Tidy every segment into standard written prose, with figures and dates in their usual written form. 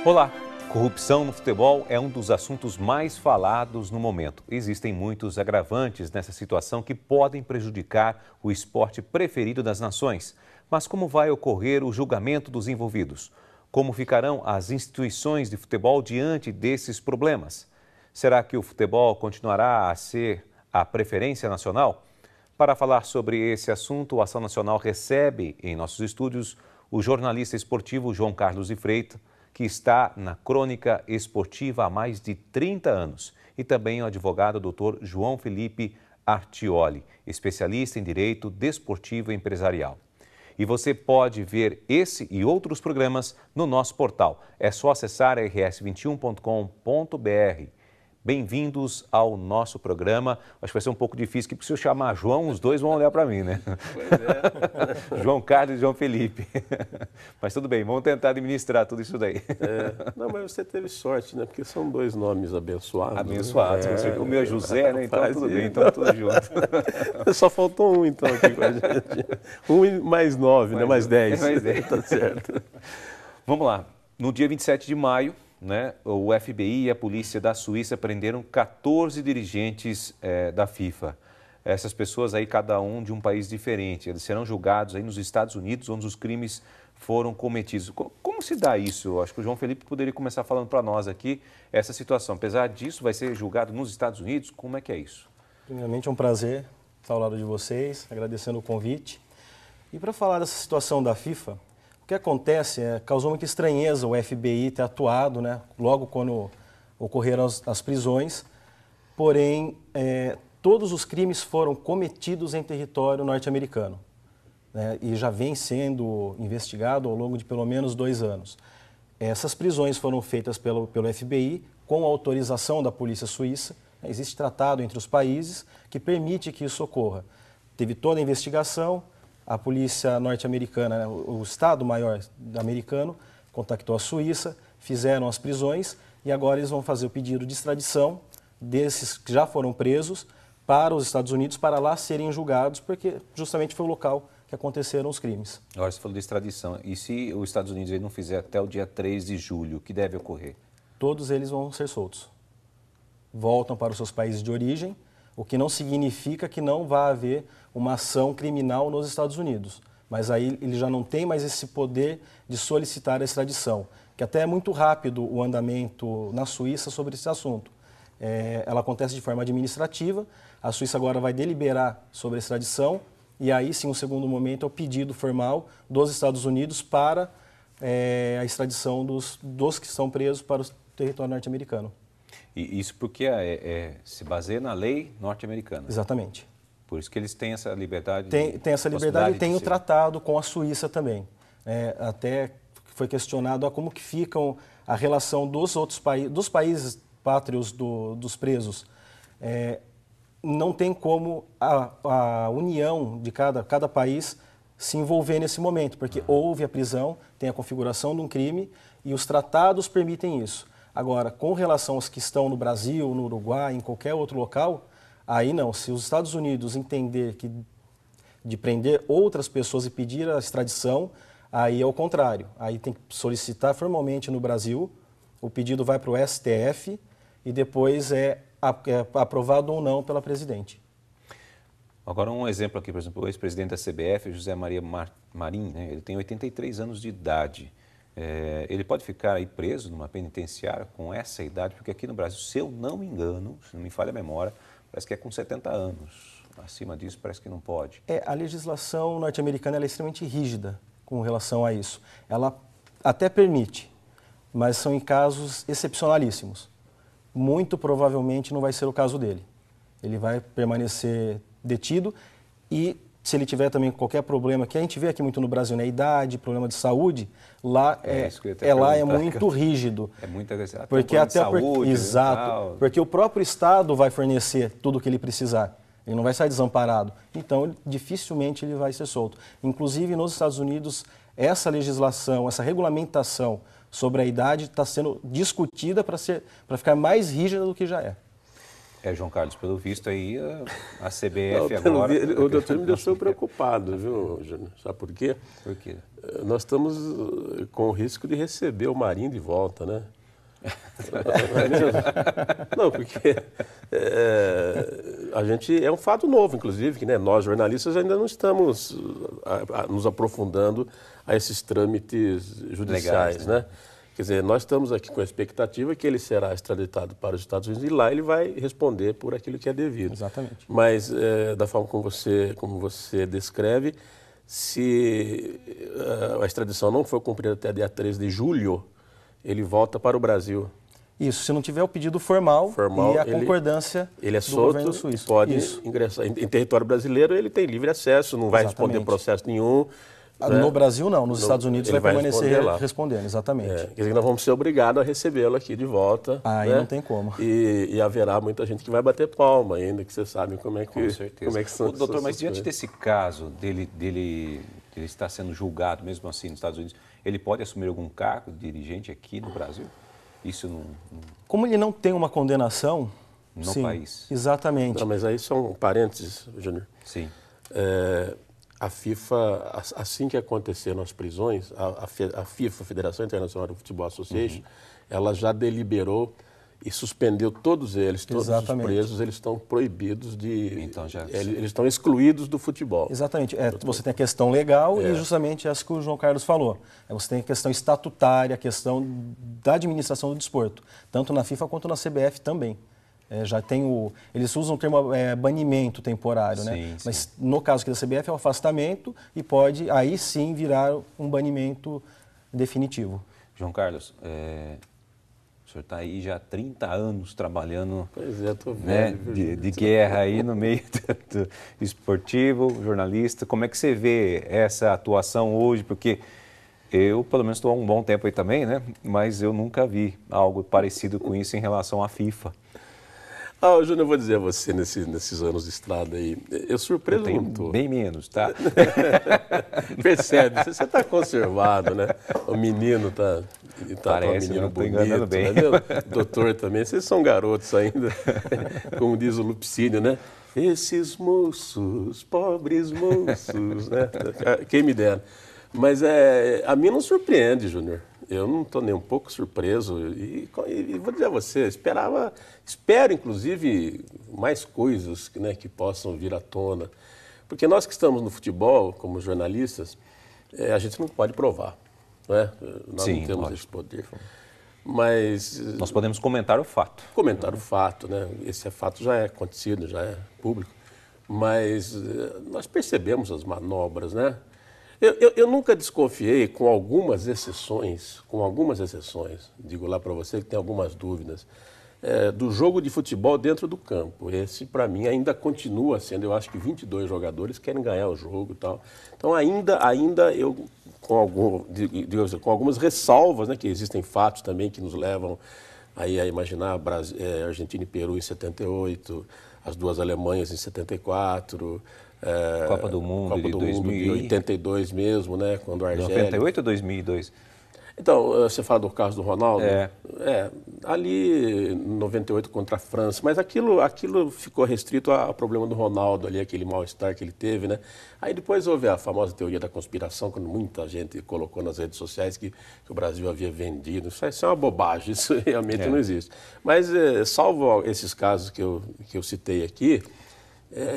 Olá! Corrupção no futebol é um dos assuntos mais falados no momento. Existem muitos agravantes nessa situação que podem prejudicar o esporte preferido das nações. Mas como vai ocorrer o julgamento dos envolvidos? Como ficarão as instituições de futebol diante desses problemas? Será que o futebol continuará a ser a preferência nacional? Para falar sobre esse assunto, o Ação Nacional recebe em nossos estúdios o jornalista esportivo João Carlos de Freitas, que está na crônica esportiva há mais de 30 anos, e também o advogado Dr. João Felipe Artioli, especialista em direito desportivo e empresarial. E você pode ver esse e outros programas no nosso portal. É só acessar rs21.com.br. Bem-vindos ao nosso programa. Acho que vai ser um pouco difícil, porque se eu chamar João, os dois vão olhar para mim, né? Pois é. João Carlos e João Felipe. Mas tudo bem, vamos tentar administrar tudo isso daí. Não, mas você teve sorte, né? Porque são dois nomes abençoados. Abençoados. Né? O meu é José, né? Então tudo bem, então tudo junto. Só faltou um, então, aqui com a gente. Um mais 9, né? Mais 10. Mais 10. Tá certo. Vamos lá. No dia 27 de maio, né, o FBI e a polícia da Suíça prenderam 14 dirigentes da FIFA. Essas pessoas aí, cada um de um país diferente. Eles serão julgados aí nos Estados Unidos, onde os crimes foram cometidos. Como se dá isso? Eu acho que o João Felipe poderia começar falando para nós aqui essa situação. Apesar disso, vai ser julgado nos Estados Unidos? Como é que é isso? Primeiramente, é um prazer estar ao lado de vocês, agradecendo o convite. E para falar dessa situação da FIFA, o que acontece causou muita estranheza o FBI ter atuado, né, logo quando ocorreram as prisões, porém, todos os crimes foram cometidos em território norte-americano, né, e já vem sendo investigado ao longo de pelo menos 2 anos. Essas prisões foram feitas pelo FBI com autorização da polícia suíça. Existe tratado entre os países que permite que isso ocorra. Teve toda a investigação. A polícia norte-americana, né, o Estado-Maior americano, contactou a Suíça, fizeram as prisões e agora eles vão fazer o pedido de extradição desses que já foram presos para os Estados Unidos, para lá serem julgados, porque justamente foi o local que aconteceram os crimes. Agora você falou de extradição. E se os Estados Unidos não fizer até o dia 3 de julho, o que deve ocorrer? Todos eles vão ser soltos. Voltam para os seus países de origem, o que não significa que não vai haver uma ação criminal nos Estados Unidos. Mas aí ele já não tem mais esse poder de solicitar a extradição, que até é muito rápido o andamento na Suíça sobre esse assunto. Ela acontece de forma administrativa, a Suíça agora vai deliberar sobre a extradição, e aí sim, o segundo momento é o pedido formal dos Estados Unidos para a extradição dos que estão presos para o território norte-americano. E isso porque se baseia na lei norte-americana. Exatamente. Por isso que eles têm essa liberdade. Tem essa liberdade e tem o tratado com a Suíça também. Até foi questionado como que ficam a relação dos outros países, dos países pátrios dos presos. Não tem como a união de cada país se envolver nesse momento, porque houve a prisão, tem a configuração de um crime e os tratados permitem isso. Agora, com relação aos que estão no Brasil, no Uruguai, em qualquer outro local, aí não. Se os Estados Unidos entender que de prender outras pessoas e pedir a extradição, aí é o contrário. Aí tem que solicitar formalmente no Brasil, o pedido vai para o STF e depois é aprovado ou não pela presidente. Agora um exemplo aqui, por exemplo, o ex-presidente da CBF, José Maria Marim, né? Ele tem 83 anos de idade. Ele pode ficar aí preso numa penitenciária com essa idade, porque aqui no Brasil, se eu não me engano, se não me falha a memória, parece que é com 70 anos. Acima disso, parece que não pode. A legislação norte-americana é extremamente rígida com relação a isso. Ela até permite, mas são em casos excepcionalíssimos. Muito provavelmente não vai ser o caso dele. Ele vai permanecer detido e, se ele tiver também qualquer problema, que a gente vê aqui muito no Brasil, né, idade, problema de saúde, lá é muito rígido. É muito agressivo. Porque até saúde, exato, porque o próprio Estado vai fornecer tudo o que ele precisar. Ele não vai sair desamparado. Então, dificilmente ele vai ser solto. Inclusive, nos Estados Unidos, essa legislação, essa regulamentação sobre a idade está sendo discutida para ficar mais rígida do que já é. João Carlos, pelo visto aí, a CBF Não, agora... o doutor me deixou preocupado, viu, Júnior? Sabe por quê? Por quê? Nós estamos com o risco de receber o Marinho de volta, né? Não, porque a gente é um fato novo, inclusive, que, né, nós jornalistas ainda não estamos nos aprofundando a esses trâmites judiciais, legais, né? Quer dizer, nós estamos aqui com a expectativa que ele será extraditado para os Estados Unidos e lá ele vai responder por aquilo que é devido. Exatamente. Mas, da forma como você descreve, se a extradição não for cumprida até dia 13 de julho, ele volta para o Brasil. Isso, se não tiver o pedido formal e a concordância ele é do governo solto, suíço. pode Isso. ingressar. Em território brasileiro ele tem livre acesso, não vai responder processo nenhum. No Brasil não, nos Estados Unidos vai permanecer respondendo, exatamente. Quer dizer, nós vamos ser obrigados a recebê-lo aqui de volta. Aí né? não tem como. E haverá muita gente que vai bater palma ainda, que vocês sabem como é que, Com certeza. como é que são. Doutor, mas diante desse caso dele estar sendo julgado, mesmo assim, nos Estados Unidos, ele pode assumir algum cargo de dirigente aqui no Brasil? Isso não... Como ele não tem uma condenação... No sim, país. Exatamente. Não, mas aí são parênteses, Júnior. Sim. A FIFA, assim que aconteceram as prisões, a FIFA, Federação Internacional de Futebol Association, ela já deliberou e suspendeu todos eles, todos os presos, eles estão proibidos de... Então eles estão excluídos do futebol. Exatamente. Você tem a questão legal e justamente essa que o João Carlos falou. Você tem a questão estatutária, a questão da administração do desporto, tanto na FIFA quanto na CBF também. Já tem eles usam o termo banimento temporário, sim, né? Sim. Mas no caso aqui da CBF é o afastamento e pode aí sim virar um banimento definitivo. João Carlos, o senhor está aí já há 30 anos trabalhando, pois é, tô vendo, né, de guerra aí no meio do esportivo, jornalista. Como é que você vê essa atuação hoje? Porque eu, pelo menos, estou há um bom tempo aí também, né? Mas eu nunca vi algo parecido com isso em relação à FIFA. Júnior, eu vou dizer a você, nesses anos de estrada aí, eu surpreso muito. Bem menos, tá? Percebe, você está conservado, né? O menino tá Parece, um menino bonito, bem. Né? Doutor também, vocês são garotos ainda, como diz o Lupicínio, né? Esses moços, pobres moços, né? Quem me dera. Mas a mim não surpreende, Júnior. Eu não estou nem um pouco surpreso e vou dizer a você, espero inclusive mais coisas, né, que possam vir à tona. Porque nós que estamos no futebol, como jornalistas, a gente não pode provar, né? Nós não temos esse poder. Mas nós podemos comentar o fato. Comentar o fato, né? Esse fato já é acontecido, já é público. Mas nós percebemos as manobras, né? Eu nunca desconfiei, com algumas exceções, digo lá para você que tem algumas dúvidas, do jogo de futebol dentro do campo. Esse, para mim, ainda continua sendo, eu acho que 22 jogadores querem ganhar o jogo e tal. Então, ainda eu, com algumas ressalvas, né, que existem fatos também que nos levam aí a imaginar Argentina e Peru em 78, as duas Alemanhas em 74... Copa do Mundo de 82 mesmo, né? Quando a Argélia... 98 ou 2002? Então, você fala do caso do Ronaldo? Ali 98 contra a França, mas aquilo ficou restrito ao problema do Ronaldo ali, aquele mal-estar que ele teve, né? Aí depois houve a famosa teoria da conspiração, quando muita gente colocou nas redes sociais que o Brasil havia vendido. Isso é uma bobagem, isso realmente não existe. Mas, salvo esses casos que eu citei aqui,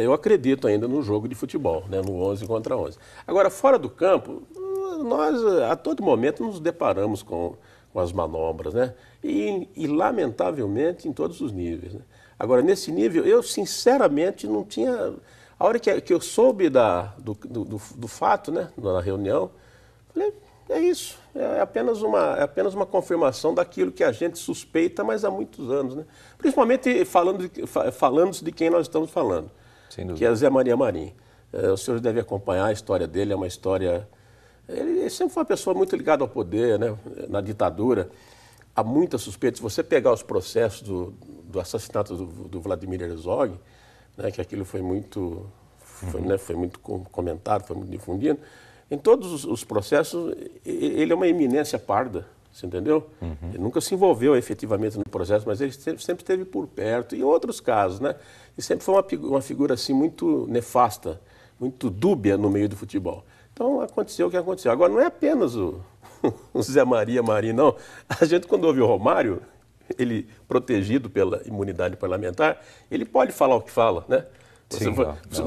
eu acredito ainda no jogo de futebol, né, no 11 contra 11. Agora, fora do campo, nós a todo momento nos deparamos com as manobras, né? E lamentavelmente, em todos os níveis. Né? Agora, nesse nível, eu sinceramente não tinha... A hora que eu soube do fato, né, na reunião, falei, é isso. É apenas uma confirmação daquilo que a gente suspeita, mas há muitos anos. Né? Principalmente falando de quem nós estamos falando, que é Zé Maria Marinho. Os senhores devem acompanhar a história dele, é uma história... Ele sempre foi uma pessoa muito ligada ao poder, né? Na ditadura. Há muitas suspeitas. Se você pegar os processos do assassinato do Vladimir Herzog, né, que aquilo foi muito comentado, foi muito difundido, em todos os processos, ele é uma eminência parda. Você entendeu? Ele nunca se envolveu efetivamente no processo, mas ele sempre esteve por perto. E outros casos, né? E sempre foi uma figura assim muito nefasta, muito dúbia no meio do futebol. Então aconteceu o que aconteceu. Agora não é apenas o Zé Maria Marinho, não. A gente, quando ouve o Romário, ele protegido pela imunidade parlamentar, ele pode falar o que fala, né? Sim,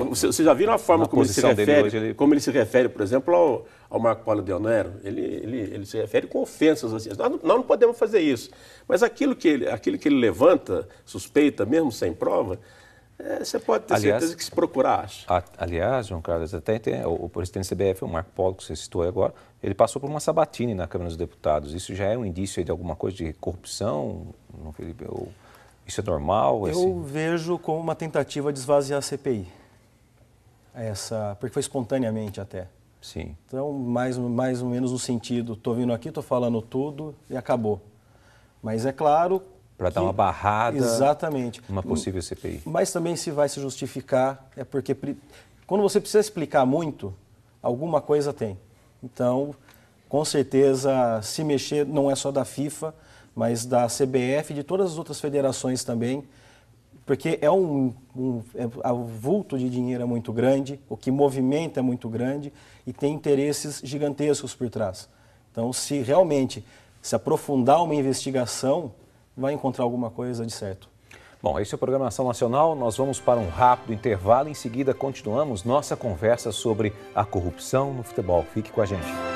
você já viu a forma como ele se refere, hoje, como ele se refere, por exemplo, ao Marco Polo Del Nero? Ele se refere com ofensas assim. Nós não podemos fazer isso. Mas aquilo que ele levanta, suspeita, mesmo sem prova, você pode ter certeza que se procurar acha. Aliás, João Carlos, até tem o presidente da CBF, o Marco Polo, que você citou agora, ele passou por uma sabatina na Câmara dos Deputados. Isso já é um indício de alguma coisa de corrupção, Felipe? Isso é normal? Eu vejo como uma tentativa de esvaziar a CPI. Porque foi espontaneamente até. Sim. Então, mais ou menos no sentido, estou vindo aqui, estou falando tudo e acabou. Mas é claro... Para dar uma barrada. Exatamente. Numa possível CPI. Mas também se vai se justificar, é porque quando você precisa explicar muito, alguma coisa tem. Então, com certeza, se mexer não é só da FIFA, mas da CBF e de todas as outras federações também, porque o vulto de dinheiro é muito grande, o que movimenta é muito grande e tem interesses gigantescos por trás. Então, se realmente se aprofundar uma investigação, vai encontrar alguma coisa de certo. Bom, esse é o Programação Nacional. Nós vamos para um rápido intervalo. Em seguida, continuamos nossa conversa sobre a corrupção no futebol. Fique com a gente.